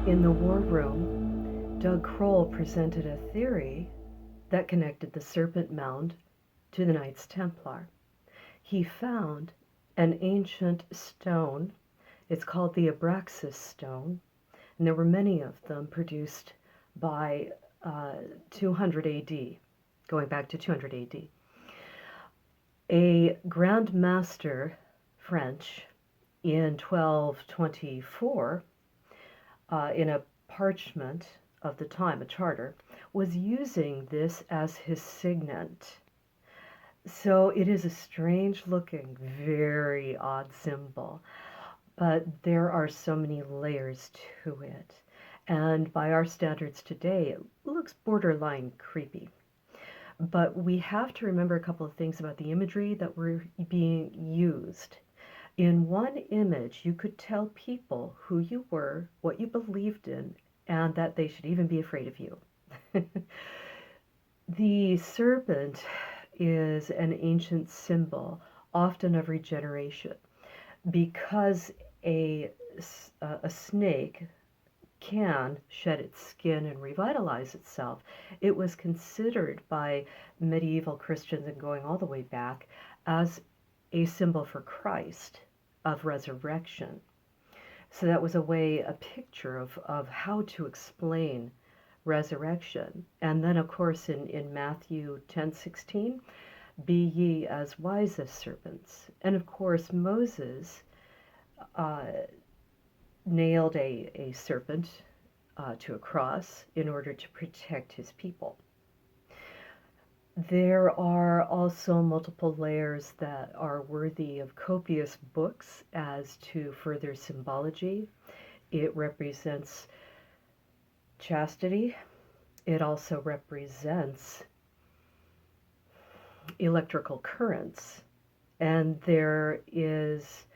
In the war room, Doug Crowell presented a theory that connected the Serpent Mound to the Knights Templar. He found an ancient stone. It's called the Abraxas Stone, and there were many of them produced by 200 AD, going back to 200 AD. A Grand Master, French, in 1224, in a parchment of the time, a charter, was using this as his signet. So it is a strange looking, very odd symbol, but there are so many layers to it. And by our standards today, it looks borderline creepy. But we have to remember a couple of things about the imagery that were being used. In one image, you could tell people who you were, what you believed in, and that they should even be afraid of you. The serpent is an ancient symbol, often of regeneration, because a snake can shed its skin and revitalize itself. It was considered by medieval Christians, and going all the way back, as a symbol for Christ, of resurrection. So that was a picture of how to explain resurrection. And then, of course, in Matthew 10:16, be ye as wise as serpents. And of course, Moses nailed a serpent to a cross in order to protect his people. There are also multiple layers that are worthy of copious books as to further symbology. It represents chastity. It also represents electrical currents. And there is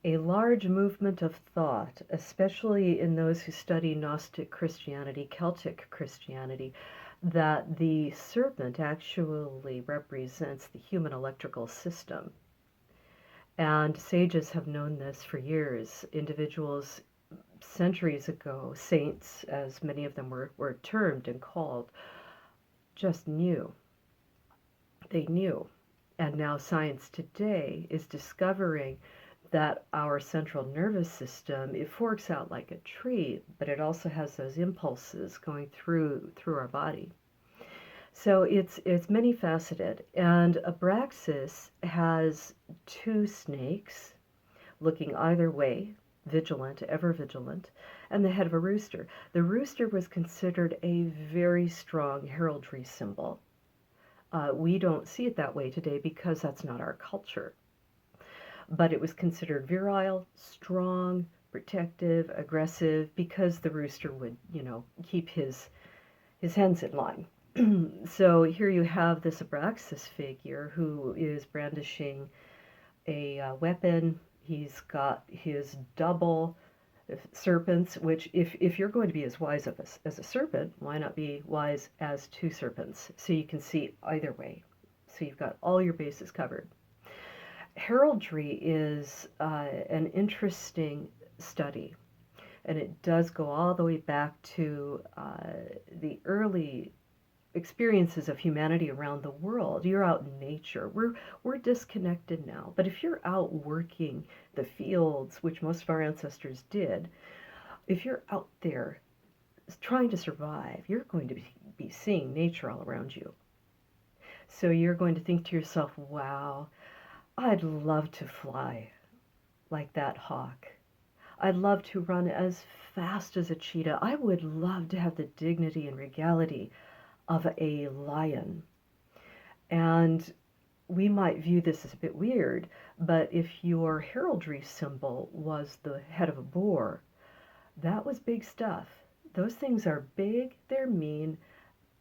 a large movement of thought, especially in those who study Gnostic Christianity, Celtic Christianity, that the serpent actually represents the human electrical system. And sages have known this for years. Individuals centuries ago, saints, as many of them were termed and called, just knew. They knew. And now science today is discovering that our central nervous system, it forks out like a tree, but it also has those impulses going through our body. So it's many faceted. And Abraxas has two snakes looking either way, vigilant, ever vigilant, and the head of a rooster. The rooster was considered a very strong heraldry symbol. We don't see it that way today because that's not our culture. But it was considered virile, strong, protective, aggressive, because the rooster would, keep his hens in line. So here you have this Abraxas figure who is brandishing a weapon. He's got his double serpents, which if you're going to be as wise as a serpent, why not be wise as two serpents? So you can see either way. So you've got all your bases covered. Heraldry is an interesting study, and it does go all the way back to the early experiences of humanity around the world. You're out in nature. We're disconnected now, but if you're out working the fields, which most of our ancestors did, if you're out there trying to survive, you're going to be seeing nature all around you. So you're going to think to yourself, wow, I'd love to fly like that hawk. I'd love to run as fast as a cheetah. I would love to have the dignity and regality of a lion. And we might view this as a bit weird, but if your heraldry symbol was the head of a boar, that was big stuff. Those things are big, they're mean,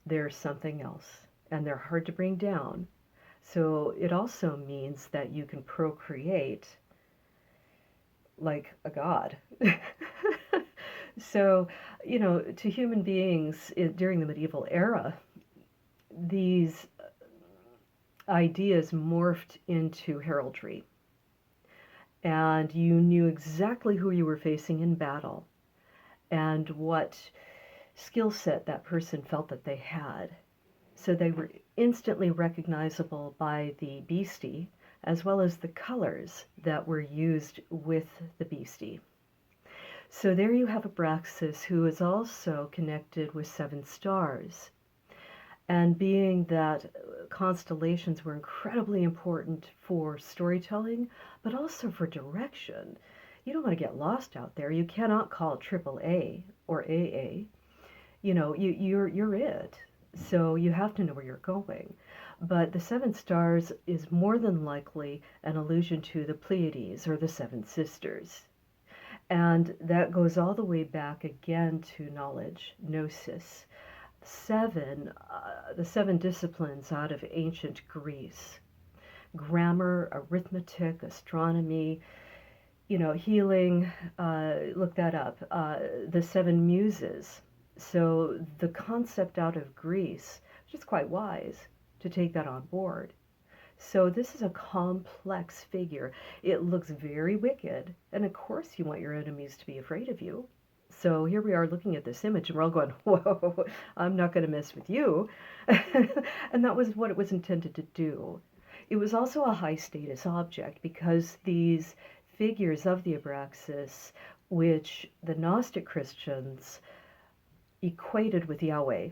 they're something else, and they're hard to bring down. So it also means that you can procreate like a god. So, to human beings during the medieval era, these ideas morphed into heraldry. And you knew exactly who you were facing in battle. and what skill set that person felt that they had. So they were instantly recognizable by the beastie, as well as the colors that were used with the beastie. So there you have Abraxas, who is also connected with 7 stars. And being that constellations were incredibly important for storytelling, but also for direction. You don't want to get lost out there. You cannot call AAA or AA. You're it. So you have to know where you're going. But the 7 stars is more than likely an allusion to the Pleiades or the 7 sisters. And that goes all the way back again to knowledge, gnosis. The 7 disciplines out of ancient Greece: grammar, arithmetic, astronomy, healing. Look that up. The 7 muses. So the concept out of Greece, which is quite wise to take that on board. So this is a complex figure. It looks very wicked, and of course you want your enemies to be afraid of you. So here we are looking at this image, and we're all going, whoa, I'm not going to mess with you. And that was what it was intended to do. It was also a high status object because these figures of the Abraxas, which the Gnostic Christians equated with Yahweh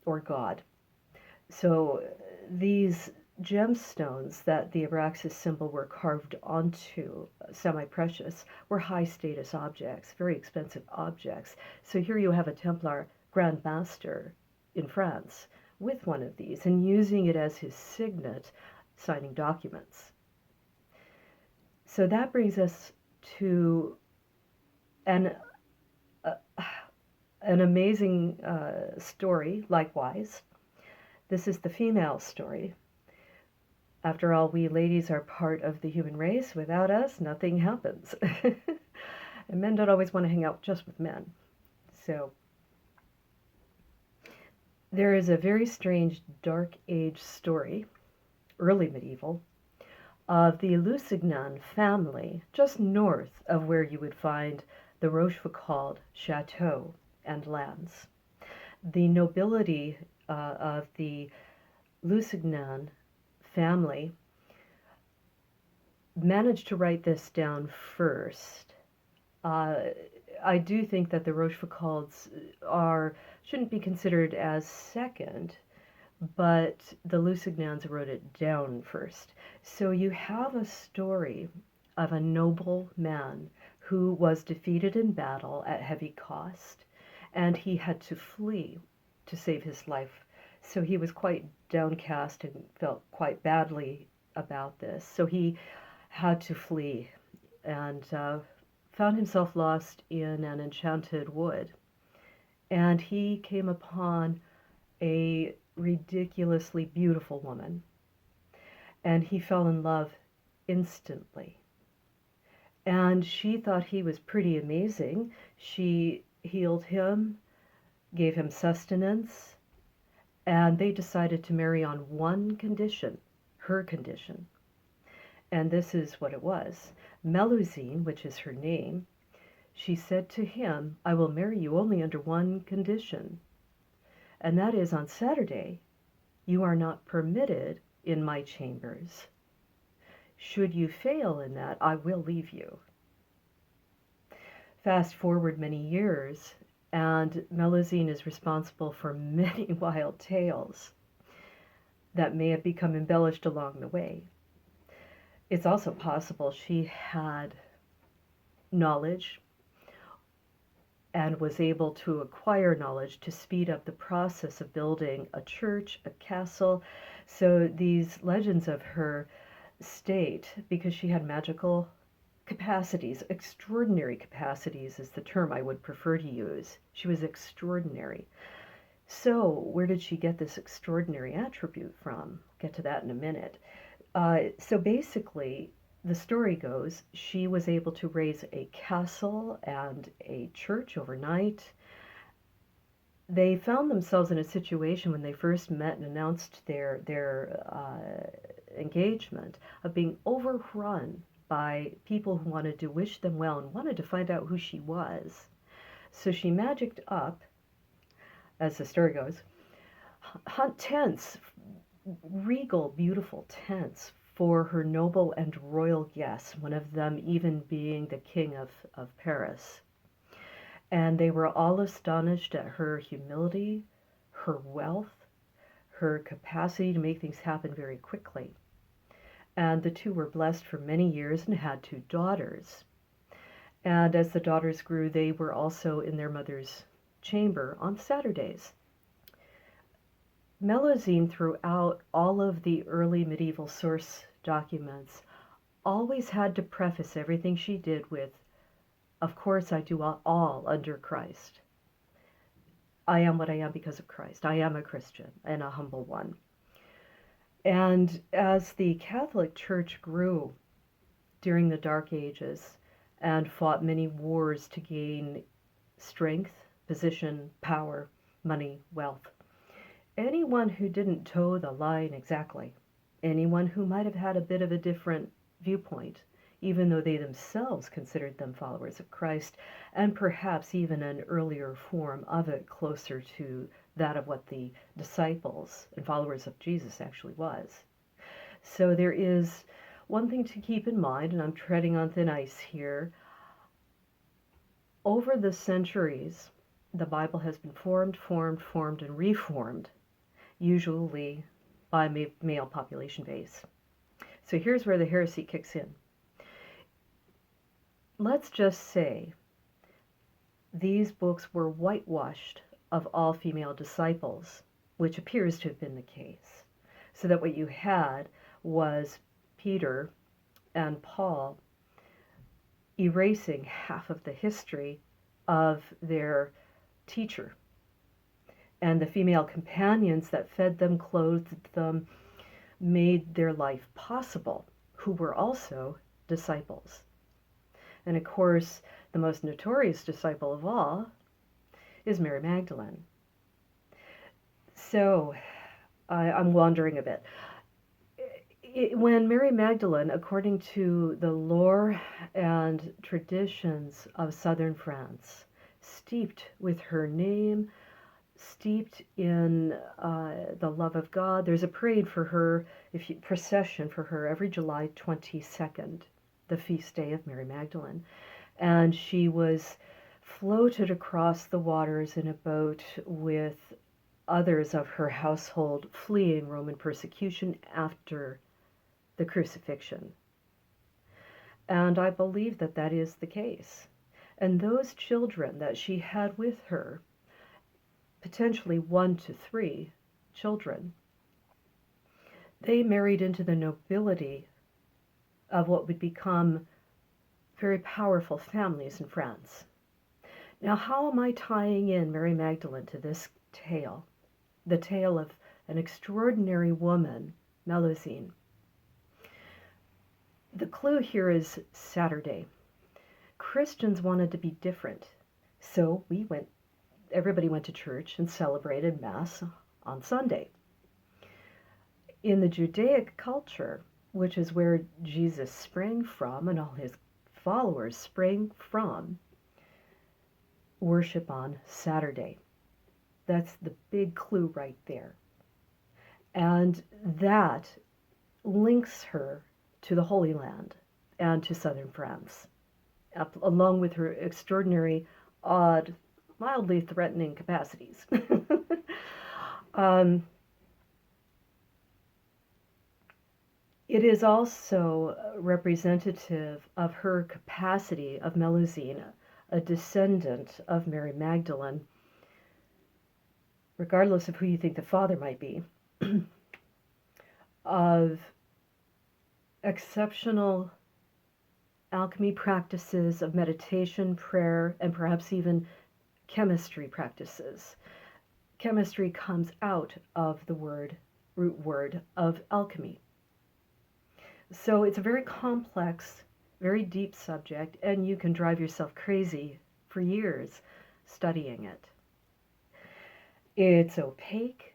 or God. So these gemstones that the Abraxas symbol were carved onto, semi-precious, were high status objects, very expensive objects. So here you have a Templar Grand Master in France with one of these and using it as his signet, signing documents. So that brings us to an amazing story, likewise. This is the female story. After all, we ladies are part of the human race. Without us, nothing happens. And men don't always want to hang out just with men. So there is a very strange Dark Age story, early medieval, of the Lusignan family, just north of where you would find the Rochefoucauld chateau and lands. The nobility of the Lusignan family managed to write this down first. I do think that the Rochefocaulds shouldn't be considered as second, but the Lusignans wrote it down first. So you have a story of a noble man who was defeated in battle at heavy cost, and he had to flee to save his life. So he was quite downcast and felt quite badly about this. So he had to flee and found himself lost in an enchanted wood. And he came upon a ridiculously beautiful woman. And he fell in love instantly. And she thought he was pretty amazing. She healed him, gave him sustenance, and they decided to marry on one condition, her condition. And this is what it was. Melusine, which is her name, she said to him, I will marry you only under one condition. And that is, on Saturday, you are not permitted in my chambers. Should you fail in that, I will leave you. Fast forward many years, and Melusine is responsible for many wild tales that may have become embellished along the way. It's also possible she had knowledge and was able to acquire knowledge to speed up the process of building a church, a castle. So these legends of her state, because she had magical capacities, extraordinary capacities is the term I would prefer to use. She was extraordinary. So where did she get this extraordinary attribute from? Get to that in a minute. So basically, the story goes, she was able to raise a castle and a church overnight. They found themselves in a situation when they first met and announced their engagement of being overrun by people who wanted to wish them well and wanted to find out who she was. So she magicked up, as the story goes, hunt tents, regal, beautiful tents for her noble and royal guests, one of them even being the king of Paris. And they were all astonished at her humility, her wealth, her capacity to make things happen very quickly. And the two were blessed for many years and had two daughters. And as the daughters grew, they were also in their mother's chamber on Saturdays. Melusine, throughout all of the early medieval source documents, always had to preface everything she did with, "Of course I do all under Christ. I am what I am because of Christ. I am a Christian and a humble one." And as the Catholic Church grew during the Dark Ages and fought many wars to gain strength, position, power, money, wealth, anyone who didn't toe the line exactly, anyone who might have had a bit of a different viewpoint, even though they themselves considered them followers of Christ, and perhaps even an earlier form of it closer to that of what the disciples and followers of Jesus actually was. So there is one thing to keep in mind, and I'm treading on thin ice here. Over the centuries, the Bible has been formed, and reformed, usually by male population base. So here's where the heresy kicks in. Let's just say these books were whitewashed of all female disciples, which appears to have been the case. So that what you had was Peter and Paul erasing half of the history of their teacher. And the female companions that fed them, clothed them, made their life possible, who were also disciples. And of course, the most notorious disciple of all is Mary Magdalene. So, I'm wandering a bit. When Mary Magdalene, according to the lore and traditions of southern France, steeped with her name, steeped in the love of God, there's a parade for her, procession for her every July 22nd, the feast day of Mary Magdalene. And she was floated across the waters in a boat with others of her household fleeing Roman persecution after the crucifixion. And I believe that that is the case. And those children that she had with her, potentially 1 to 3 children, they married into the nobility of what would become very powerful families in France. Now, how am I tying in Mary Magdalene to this tale? The tale of an extraordinary woman, Melusine. The clue here is Saturday. Christians wanted to be different, so everybody went to church and celebrated Mass on Sunday. In the Judaic culture, which is where Jesus sprang from and all his followers sprang from, worship on Saturday. That's the big clue right there. And that links her to the Holy Land and to southern France, along with her extraordinary, odd, mildly threatening capacities. It is also representative of her capacity of Melusine, a descendant of Mary Magdalene, regardless of who you think the father might be, of exceptional alchemy practices, of meditation, prayer, and perhaps even chemistry practices. Chemistry comes out of the root word of alchemy. So it's a very complex, very deep subject, and you can drive yourself crazy for years studying it. It's opaque,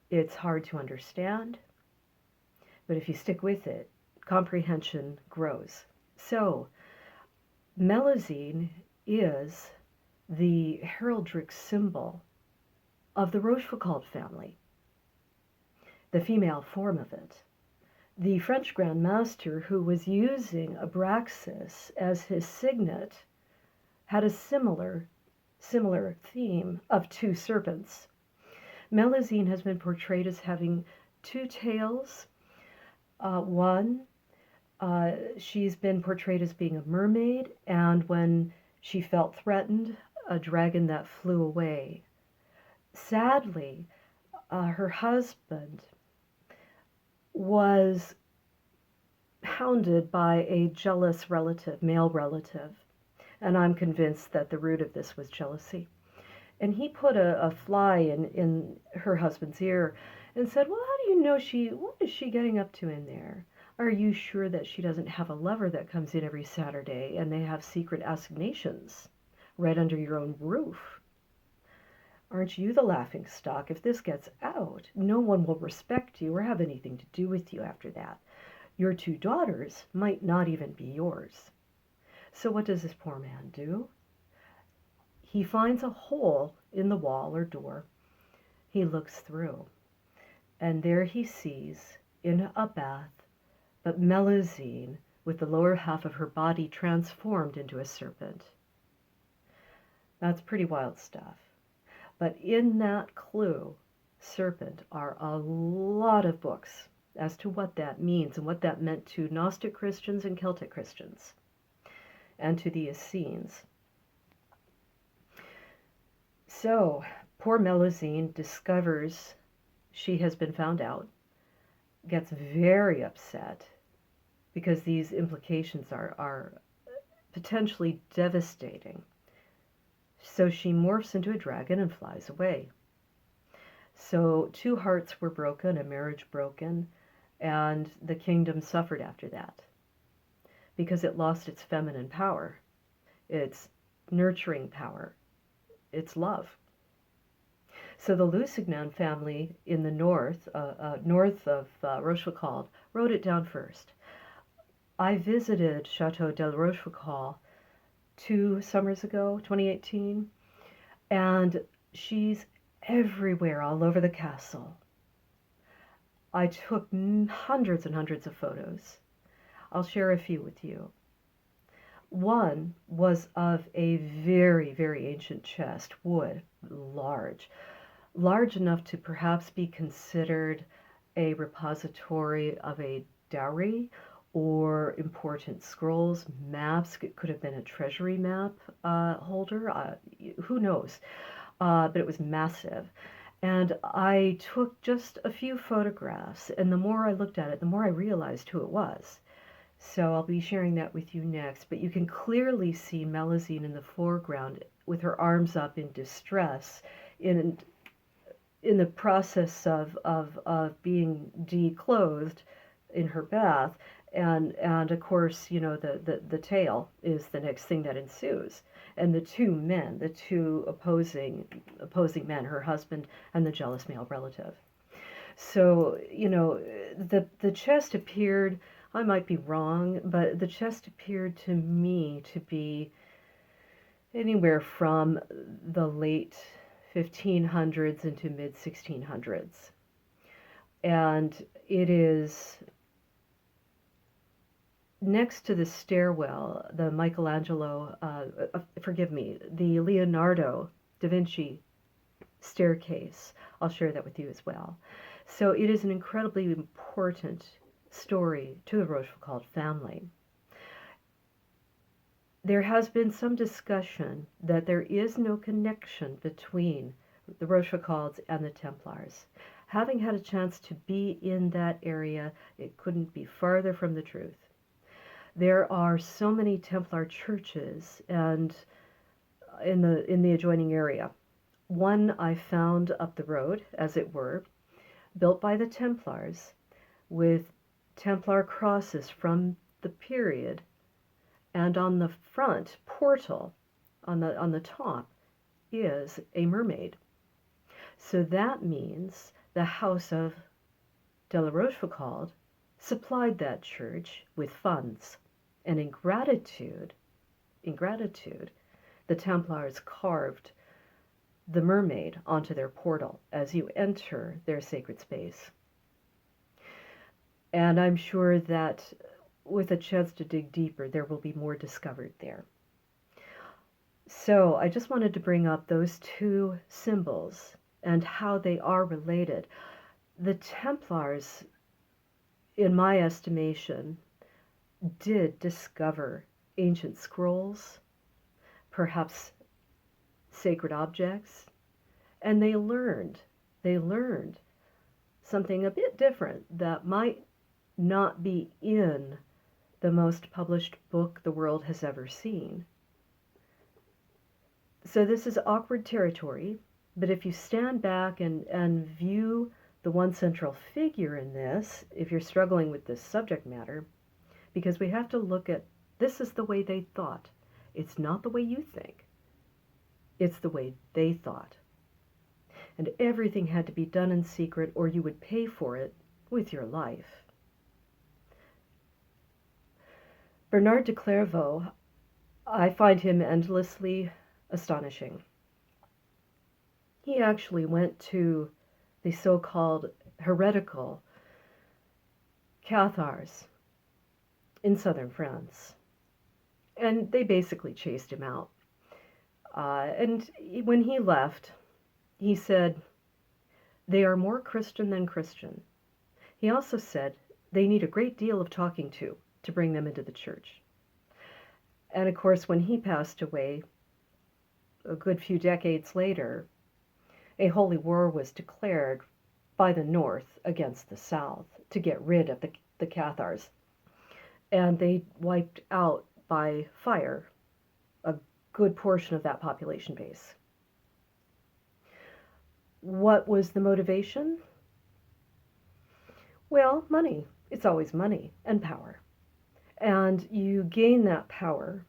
it's hard to understand, but if you stick with it, comprehension grows. So, Melusine is the heraldric symbol of the Rochefoucauld family, the female form of it. The French Grand Master, who was using Abraxas as his signet, had a similar theme of two serpents. Melusine has been portrayed as having two tails. One, she's been portrayed as being a mermaid, and when she felt threatened, a dragon that flew away. Sadly, her husband was hounded by a jealous relative, male relative, and I'm convinced that the root of this was jealousy. And he put a fly in her husband's ear and said, well, how do you know what is she getting up to in there? Are you sure that she doesn't have a lover that comes in every Saturday and they have secret assignations right under your own roof? Aren't you the laughing stock? If this gets out, no one will respect you or have anything to do with you after that. Your two daughters might not even be yours. So what does this poor man do? He finds a hole in the wall or door. He looks through, and there he sees, in a bath, but Melusine with the lower half of her body transformed into a serpent. That's pretty wild stuff. But in that clue, serpent, are a lot of books as to what that means and what that meant to Gnostic Christians and Celtic Christians, and to the Essenes. So, poor Melusine discovers she has been found out, gets very upset, because these implications are potentially devastating. So she morphs into a dragon and flies away. So 2 hearts were broken, a marriage broken, and the kingdom suffered after that, because it lost its feminine power, its nurturing power, its love. So the Lusignan family in the north of Rochefoucauld wrote it down first. I visited Chateau de Rochefoucauld 2 summers ago, 2018, and she's everywhere, all over the castle. I took hundreds and hundreds of photos. I'll share a few with you. One was of a very, very ancient chest, wood, large enough to perhaps be considered a repository of a dowry or important scrolls, maps. It could have been a treasury map holder, who knows, but it was massive. And I took just a few photographs, and the more I looked at it, the more I realized who it was. So I'll be sharing that with you next, but you can clearly see Melusine in the foreground with her arms up in distress, in the process of being declothed in her bath, and of course, you know, the tale is the next thing that ensues, and the two opposing men, her husband and the jealous male relative. So, you know, the chest appeared, I might be wrong, but the chest appeared to me to be anywhere from the late 1500s into mid 1600s. And it is next to the stairwell, the the Leonardo da Vinci staircase. I'll share that with you as well. So it is an incredibly important story to the Rochefoucauld family. There has been some discussion that there is no connection between the Rochefocaulds and the Templars. Having had a chance to be in that area, it couldn't be farther from the truth. There are so many Templar churches and in the adjoining area. One I found up the road, as it were, built by the Templars, with Templar crosses from the period, and on the front portal, on the top, is a mermaid. So that means the house of de la Rochefoucauld supplied that church with funds, and in gratitude, the Templars carved the mermaid onto their portal as you enter their sacred space. And I'm sure that with a chance to dig deeper, there will be more discovered there. So I just wanted to bring up those two symbols and how they are related. The Templars, in my estimation, did discover ancient scrolls, perhaps sacred objects, and they learned something a bit different that might not be in the most published book the world has ever seen. So this is awkward territory, but if you stand back and view the one central figure in this, if you're struggling with this subject matter, because we have to look at this is the way they thought. It's not the way you think. It's the way they thought. And everything had to be done in secret or you would pay for it with your life. Bernard de Clairvaux, I find him endlessly astonishing. He actually went to the so-called heretical Cathars in southern France, and they basically chased him out. And when he left, he said, they are more Christian than Christian. He also said they need a great deal of talking to bring them into the church. And of course, when he passed away, a good few decades later, a holy war was declared by the North against the South to get rid of the Cathars. And they wiped out by fire a good portion of that population base. What was the motivation? Well, money. It's always money and power. And you gain that power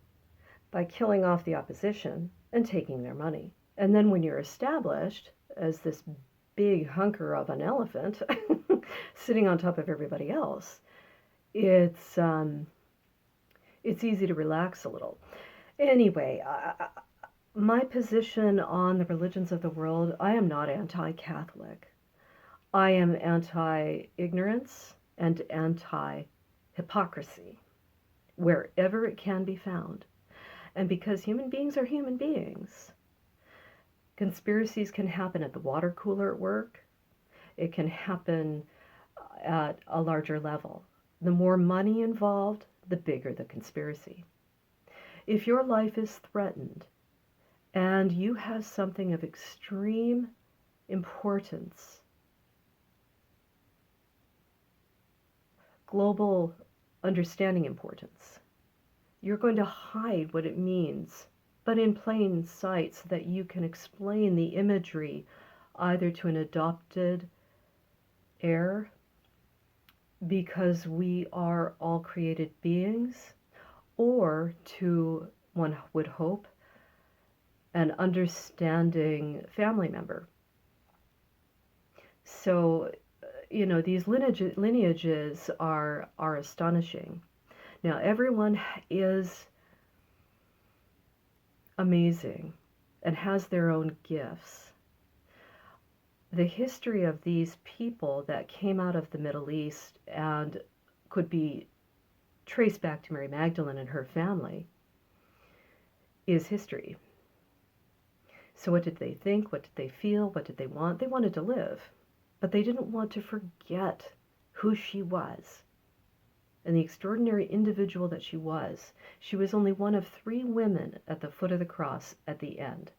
by killing off the opposition and taking their money. And then when you're established as this big hunker of an elephant sitting on top of everybody else, it's easy to relax a little. Anyway, my position on the religions of the world, I am not anti-Catholic. I am anti-ignorance and anti-hypocrisy, wherever it can be found. And because human beings are human beings, conspiracies can happen at the water cooler at work. It can happen at a larger level. The more money involved, the bigger the conspiracy. If your life is threatened and you have something of extreme importance, global understanding importance, you're going to hide what it means, but in plain sight so that you can explain the imagery either to an adopted heir, because we are all created beings, or to, one would hope, an understanding family member. So, these lineages are astonishing. Now, everyone is amazing and has their own gifts. The history of these people that came out of the Middle East and could be traced back to Mary Magdalene and her family is history. So what did they think? What did they feel? What did they want? They wanted to live, but they didn't want to forget who she was and the extraordinary individual that she was. She was only one of 3 women at the foot of the cross at the end.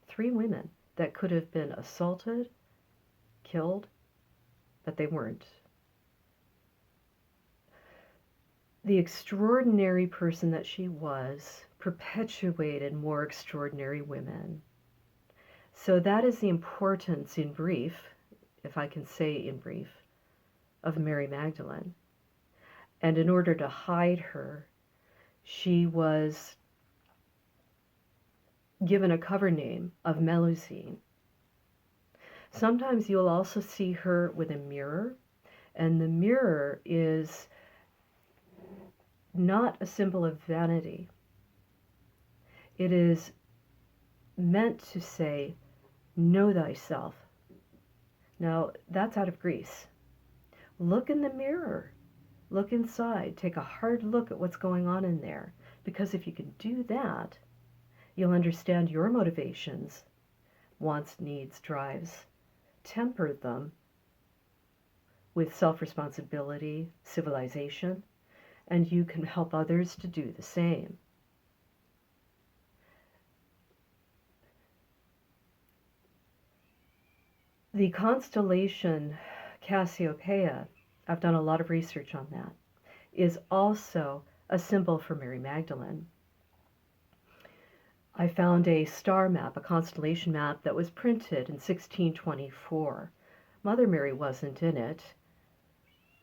3 women that could have been assaulted, killed, but they weren't. The extraordinary person that she was perpetuated more extraordinary women. So that is the importance, in brief, if I can say in brief, of Mary Magdalene. And in order to hide her, she was given a cover name of Melusine. Sometimes you'll also see her with a mirror, and the mirror is not a symbol of vanity. It is meant to say, know thyself. Now, that's out of Greece. Look in the mirror. Look inside. Take a hard look at what's going on in there. Because if you can do that, you'll understand your motivations, wants, needs, drives, temper them with self-responsibility, civilization, and you can help others to do the same. The constellation Cassiopeia, I've done a lot of research on that, is also a symbol for Mary Magdalene. I found a star map, a constellation map, that was printed in 1624. Mother Mary wasn't in it,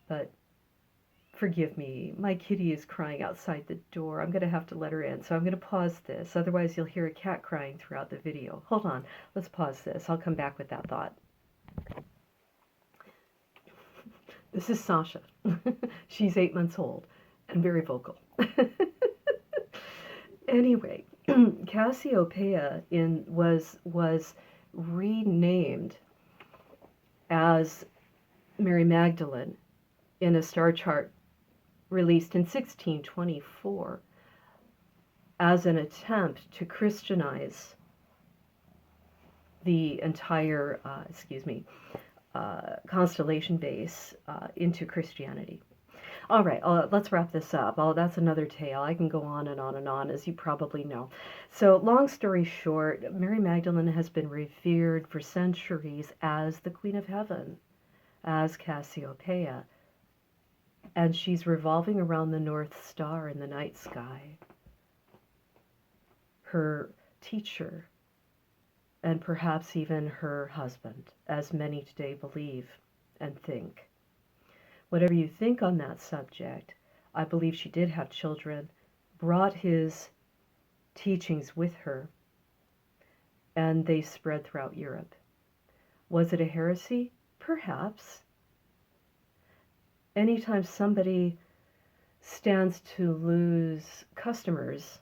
but forgive me, my kitty is crying outside the door. I'm going to have to let her in, so I'm going to pause this. Otherwise, you'll hear a cat crying throughout the video. Hold on, let's pause this. I'll come back with that thought. This is Sasha. She's 8 months old and very vocal. Anyway, Cassiopeia was renamed as Mary Magdalene in a star chart released in 1624 as an attempt to Christianize the entire, constellation base into Christianity. All right, let's wrap this up. That's another tale. I can go on and on and on, as you probably know. So, long story short, Mary Magdalene has been revered for centuries as the Queen of Heaven, as Cassiopeia, and she's revolving around the North Star in the night sky. Her teacher, and perhaps even her husband, as many today believe and think. Whatever you think on that subject, I believe she did have children, brought his teachings with her, and they spread throughout Europe. Was it a heresy? Perhaps. Anytime somebody stands to lose customers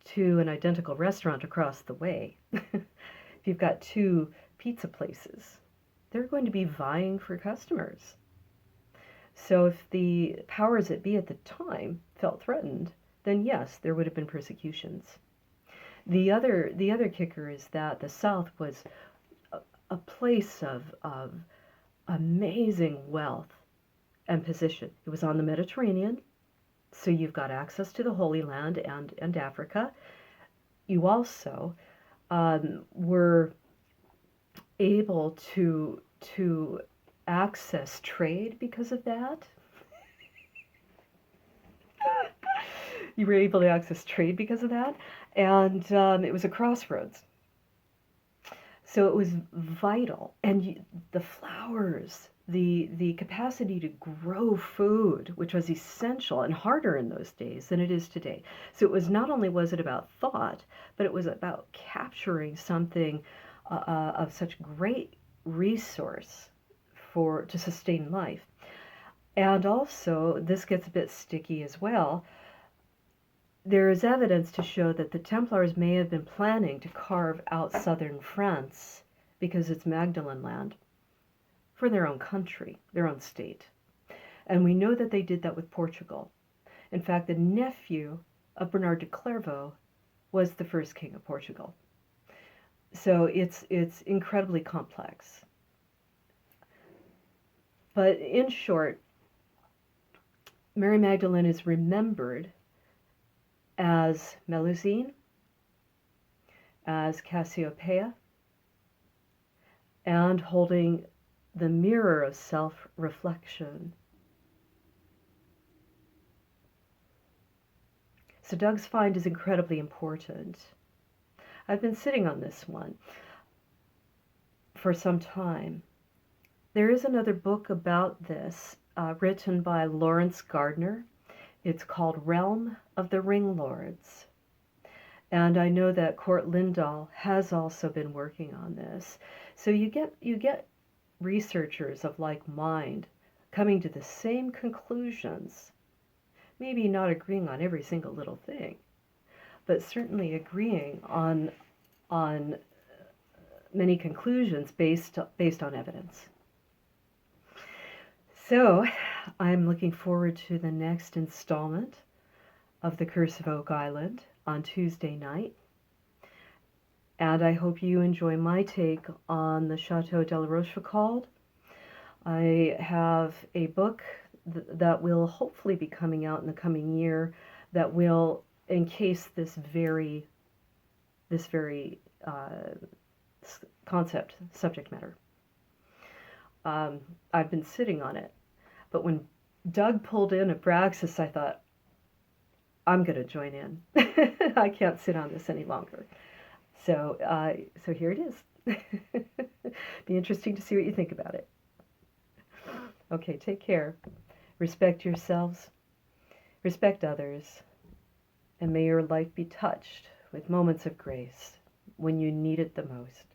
to an identical restaurant across the way, if you've got 2 pizza places, they're going to be vying for customers. So if the powers that be at the time felt threatened, then yes, there would have been persecutions. The other kicker is that the South was a place of amazing wealth and position. It was on the Mediterranean, so you've got access to the Holy Land and Africa. You also were able to access trade because of that. You were able to access trade because of that, and it was a crossroads. So it was vital, and the flowers, the capacity to grow food, which was essential and harder in those days than it is today. So it was not only was it about thought, but it was about capturing something of such great resource to sustain life. And also, this gets a bit sticky as well, there is evidence to show that the Templars may have been planning to carve out southern France, because it's Magdalene land, for their own country, their own state. And we know that they did that with Portugal. In fact, the nephew of Bernard de Clairvaux was the first king of Portugal. So it's incredibly complex. But in short, Mary Magdalene is remembered as Melusine, as Cassiopeia, and holding the mirror of self-reflection. So Doug's find is incredibly important. I've been sitting on this one for some time. There is another book about this written by Lawrence Gardner. It's called Realm of the Ringlords. And I know that Court Lindahl has also been working on this. So you get researchers of like mind coming to the same conclusions, maybe not agreeing on every single little thing, but certainly agreeing on many conclusions based on evidence. So I'm looking forward to the next installment of The Curse of Oak Island on Tuesday night. And I hope you enjoy my take on the Chateau de la Rochefoucauld. I have a book that will hopefully be coming out in the coming year that will encase this very concept, subject matter. I've been sitting on it, but when Doug pulled in Abraxas, I thought, I'm going to join in. I can't sit on this any longer. So here it is. Be interesting to see what you think about it. Okay, take care. Respect yourselves. Respect others. And may your life be touched with moments of grace when you need it the most.